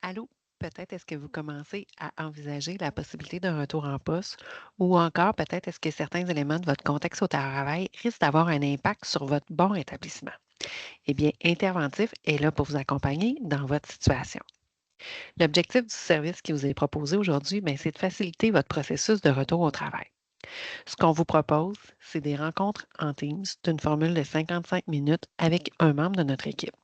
Allô? Peut-être est-ce que vous commencez à envisager la possibilité d'un retour en poste ou encore peut-être est-ce que certains éléments de votre contexte au travail risquent d'avoir un impact sur votre bon rétablissement? Eh bien, Interventif est là pour vous accompagner dans votre situation. L'objectif du service qui vous est proposé aujourd'hui, bien, c'est de faciliter votre processus de retour au travail. Ce qu'on vous propose, c'est des rencontres en Teams d'une formule de 55 minutes avec un membre de notre équipe.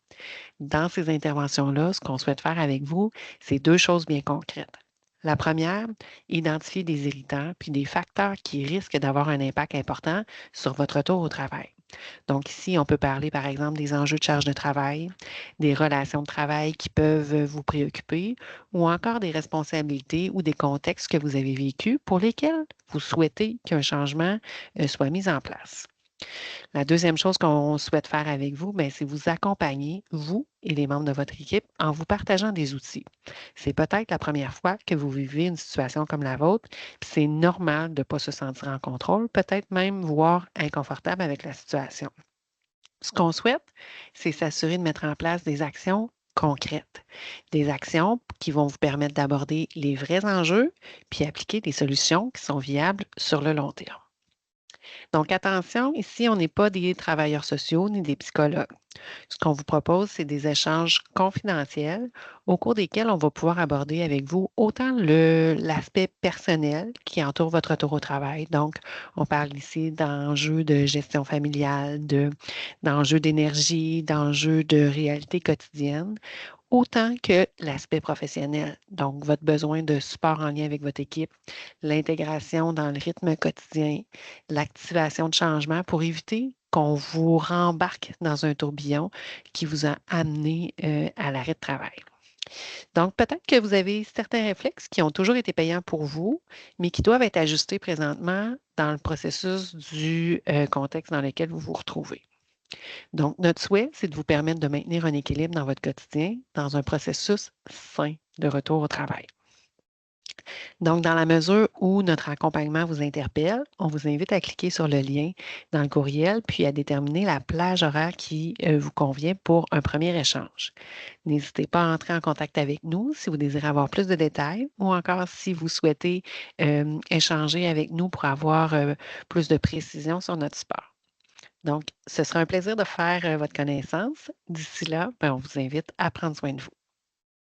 Dans ces interventions-là, ce qu'on souhaite faire avec vous, c'est deux choses bien concrètes. La première, identifier des irritants puis des facteurs qui risquent d'avoir un impact important sur votre retour au travail. Donc ici, on peut parler par exemple des enjeux de charge de travail, des relations de travail qui peuvent vous préoccuper ou encore des responsabilités ou des contextes que vous avez vécus pour lesquels vous souhaitez qu'un changement soit mis en place. La deuxième chose qu'on souhaite faire avec vous, ben, c'est vous accompagner, vous et les membres de votre équipe, en vous partageant des outils. C'est peut-être la première fois que vous vivez une situation comme la vôtre, puis c'est normal de ne pas se sentir en contrôle, peut-être même voire inconfortable avec la situation. Ce qu'on souhaite, c'est s'assurer de mettre en place des actions concrètes, des actions qui vont vous permettre d'aborder les vrais enjeux, puis appliquer des solutions qui sont viables sur le long terme. Donc, attention, ici, on n'est pas des travailleurs sociaux ni des psychologues. Ce qu'on vous propose, c'est des échanges confidentiels au cours desquels on va pouvoir aborder avec vous autant l'aspect personnel qui entoure votre retour au travail. Donc, on parle ici d'enjeux de gestion familiale, d'enjeux d'énergie, d'enjeux de réalité quotidienne, autant que l'aspect professionnel. Donc, votre besoin de support en lien avec votre équipe, l'intégration dans le rythme quotidien, l'activation de changement pour éviter qu'on vous rembarque dans un tourbillon qui vous a amené à l'arrêt de travail. Donc, peut-être que vous avez certains réflexes qui ont toujours été payants pour vous, mais qui doivent être ajustés présentement dans le processus du contexte dans lequel vous vous retrouvez. Donc, notre souhait, c'est de vous permettre de maintenir un équilibre dans votre quotidien, dans un processus sain de retour au travail. Donc, dans la mesure où notre accompagnement vous interpelle, on vous invite à cliquer sur le lien dans le courriel, puis à déterminer la plage horaire qui vous convient pour un premier échange. N'hésitez pas à entrer en contact avec nous si vous désirez avoir plus de détails ou encore si vous souhaitez échanger avec nous pour avoir plus de précision sur notre sport. Donc, ce sera un plaisir de faire votre connaissance. D'ici là, ben, on vous invite à prendre soin de vous.